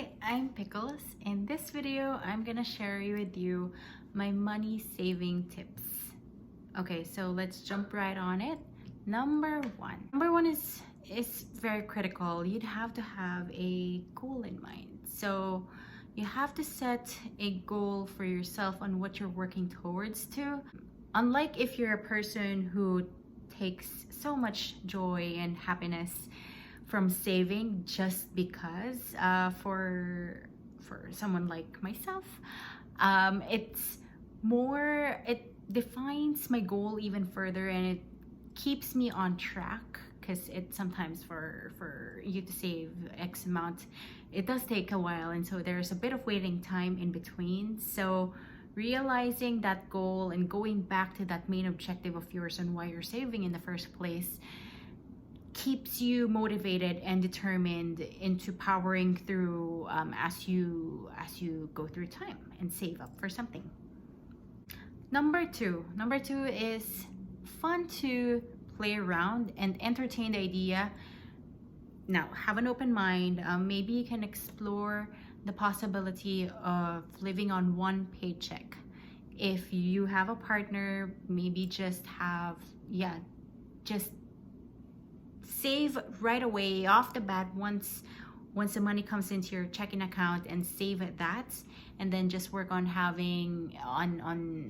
Hi, I'm Pickles. In this video, I'm gonna share with you my money saving tips. Okay, so let's jump right on it. Number one is very critical. You'd have to have a goal in mind. So you have to set a goal for yourself on what you're working towards to. Unlike if you're a person who takes so much joy and happiness from saving just because, for someone like myself, it defines my goal even further, and it keeps me on track, because it sometimes for you to save X amount, it does take a while, and so there's a bit of waiting time in between. So realizing that goal and going back to that main objective of yours and why you're saving in the first place keeps you motivated and determined into powering through, as you go through time and save up for something. Number two is fun to play around and entertain the idea. Now, have an open mind. Maybe you can explore the possibility of living on one paycheck. If you have a partner, maybe just save right away off the bat once the money comes into your checking account, and save at that, and then just work on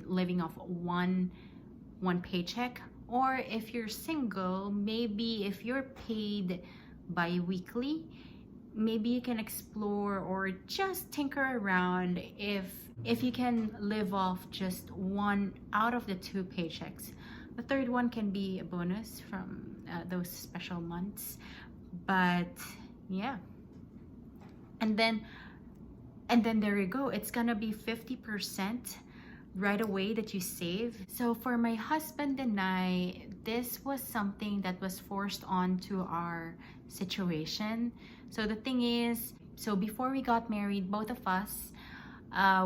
living off one paycheck. Or if you're single, maybe if you're paid bi-weekly, maybe you can explore or just tinker around if you can live off just one out of the two paychecks. The third one can be a bonus from those special months. But yeah, and then there you go. It's gonna be 50% right away that you save. So for my husband and I, this was something that was forced onto our situation. So the thing is, so before we got married, both of us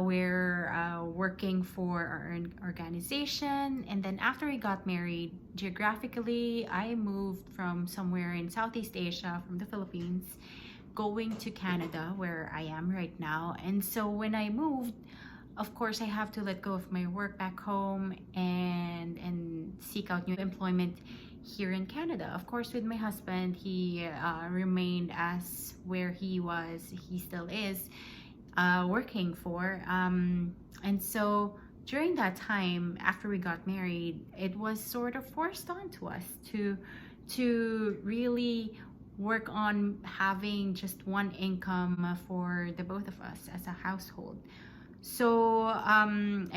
we're working for our organization, and then after we got married, geographically I moved from somewhere in Southeast Asia, from the Philippines, going to Canada, where I am right now. And so when I moved, of course I have to let go of my work back home and seek out new employment here in Canada. Of course, with my husband, he remained as where he still is working for, and so during that time after we got married, it was sort of forced onto us to really work on having just one income for the both of us as a household. So I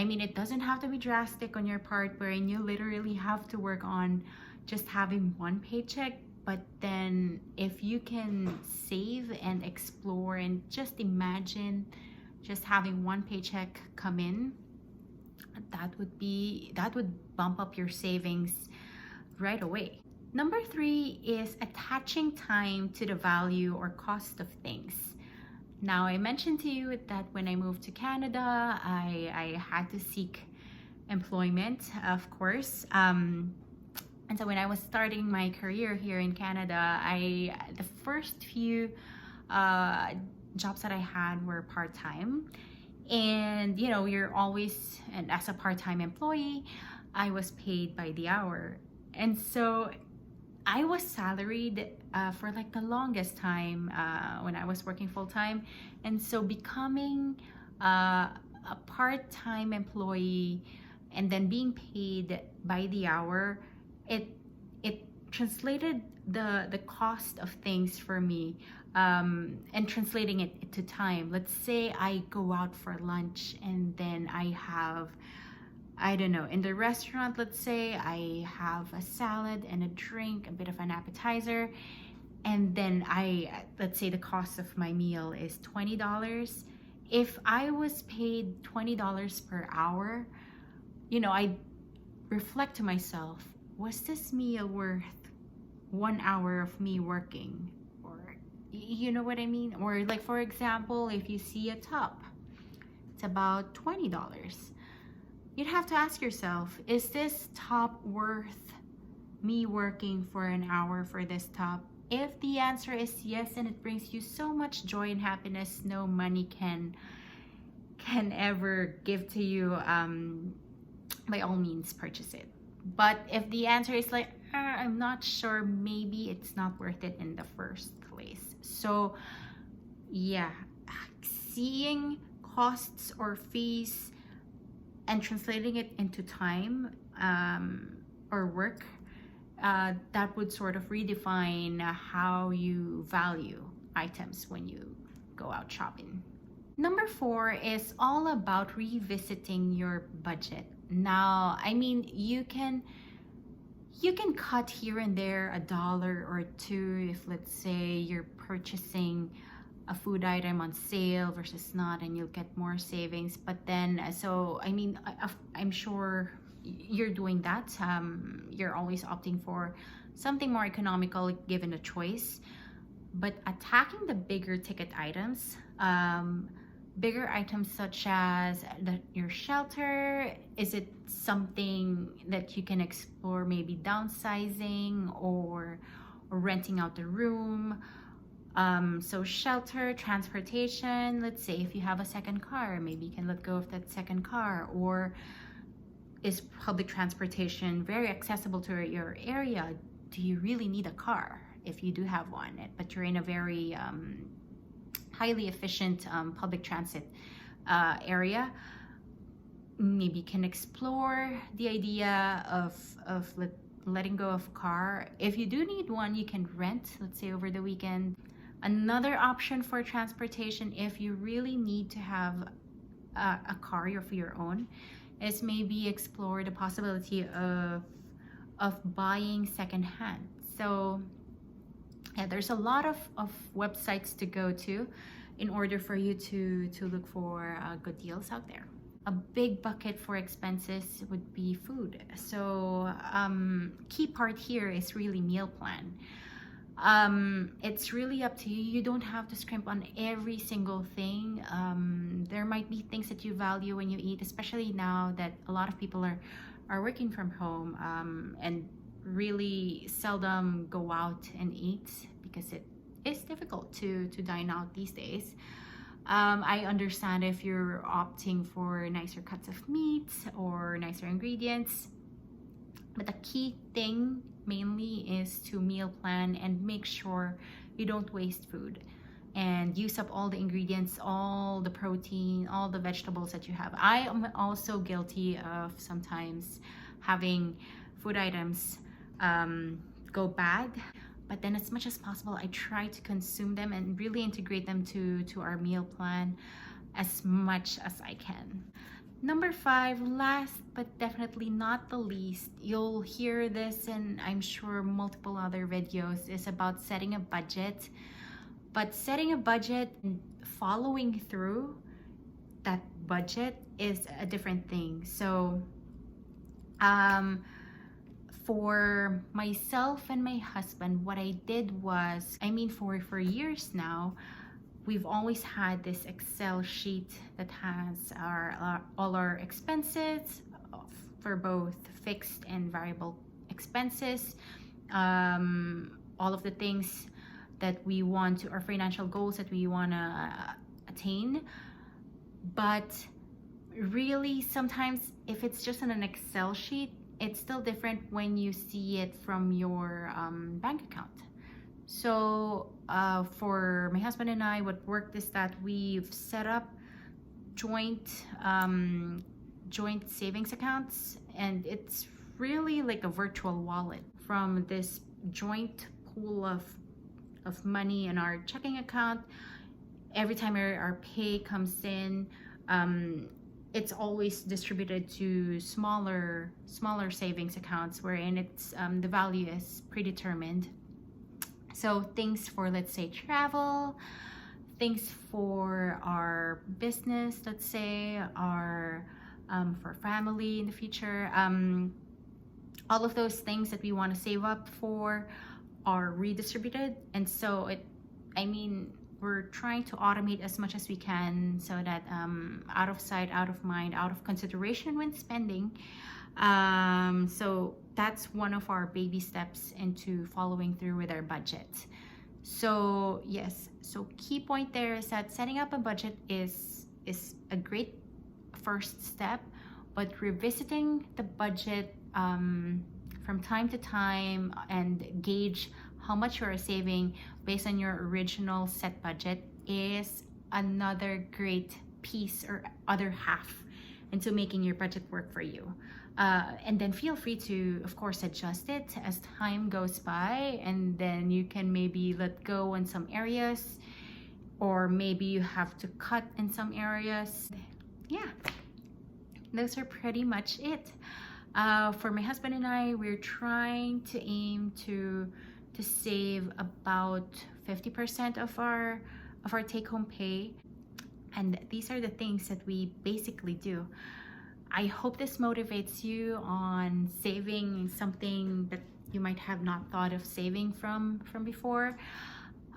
mean, it doesn't have to be drastic on your part wherein you literally have to work on just having one paycheck. But then if you can save and explore and just imagine just having one paycheck come in, that would bump up your savings right away. Number three is attaching time to the value or cost of things. Now, I mentioned to you that when I moved to Canada, I had to seek employment, of course. And so when I was starting my career here in Canada, the first few jobs that I had were part-time. And you know, and as a part-time employee, I was paid by the hour. And so I was salaried for like the longest time when I was working full-time. And so becoming a part-time employee and then being paid by the hour, it translated the cost of things for me, and translating it to time. Let's say I go out for lunch, and then I have, I don't know, in the restaurant, let's say I have a salad and a drink, a bit of an appetizer, and then let's say the cost of my meal is $20. If I was paid $20 per hour, you know, I reflect to myself, was this meal worth 1 hour of me working? Or, you know what I mean? Or like, for example, if you see a top, it's about $20. You'd have to ask yourself, is this top worth me working for an hour for this top If the answer is yes and it brings you so much joy and happiness no money can ever give to you, by all means purchase it. But if the answer is like, I'm not sure, maybe it's not worth it in the first place. So yeah, seeing costs or fees and translating it into time, or work, that would sort of redefine how you value items when you go out shopping. Number 4 is all about revisiting your budget. Now, I mean, you can cut here and there $1 or $2 if, let's say, you're purchasing a food item on sale versus not, and you'll get more savings. But then, so I mean, I'm sure you're doing that. You're always opting for something more economical given a choice. But attacking the bigger ticket items, bigger items such as your shelter, is it something that you can explore, maybe downsizing or renting out the room? So shelter, transportation, let's say if you have a second car, maybe you can let go of that second car. Or is public transportation very accessible to your area? Do you really need a car if you do have one, but you're in a very highly efficient public transit area? Maybe you can explore the idea of letting go of a car. If you do need one, you can rent, let's say over the weekend. Another option for transportation, if you really need to have a car for your own, is maybe explore the possibility of buying secondhand. So yeah, there's a lot of websites to go to in order for you to look for good deals out there. A big bucket for expenses would be food. So key part here is really meal plan. It's really up to you. You don't have to scrimp on every single thing. There might be things that you value when you eat, especially now that a lot of people are working from home, and really seldom go out and eat because it is difficult to dine out these days. I understand if you're opting for nicer cuts of meat or nicer ingredients, but the key thing mainly is to meal plan and make sure you don't waste food and use up all the ingredients, all the protein, all the vegetables that you have. I am also guilty of sometimes having food items go bad, but then as much as possible I try to consume them and really integrate them to our meal plan as much as I can. Number 5, last but definitely not the least, you'll hear this and I'm sure multiple other videos, is about setting a budget. But setting a budget and following through that budget is a different thing. So for myself and my husband, what I did was, I mean, for years now, we've always had this Excel sheet that has all our expenses for both fixed and variable expenses, all of the things that we want to, our financial goals that we want to attain. But really, sometimes if it's just on an Excel sheet, it's still different when you see it from your bank account. So for my husband and I, what worked is that we've set up joint savings accounts, and it's really like a virtual wallet. From this joint pool of money in our checking account, every time our pay comes in, it's always distributed to smaller savings accounts wherein it's the value is predetermined. So things for, let's say, travel, things for our business, let's say, our for family in the future, all of those things that we want to save up for are redistributed. And so we're trying to automate as much as we can so that out of sight, out of mind, out of consideration when spending. So that's one of our baby steps into following through with our budget. So yes, so key point there is that setting up a budget is a great first step, but revisiting the budget from time to time and gauge how much you are saving based on your original set budget is another great piece or other half into making your budget work for you. And then feel free to, of course, adjust it as time goes by, and then you can maybe let go in some areas, or maybe you have to cut in some areas. Yeah, those are pretty much it. For my husband and I, we're trying to aim to save about 50% of our take-home pay, and these are the things that we basically do. I hope this motivates you on saving something that you might have not thought of saving from before.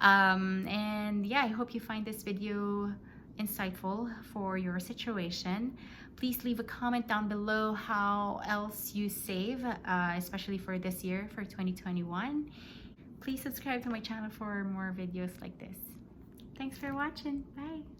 And yeah, I hope you find this video insightful for your situation. Please leave a comment down below how else you save, especially for this year, for 2021. Please subscribe to my channel for more videos like this. Thanks for watching. Bye.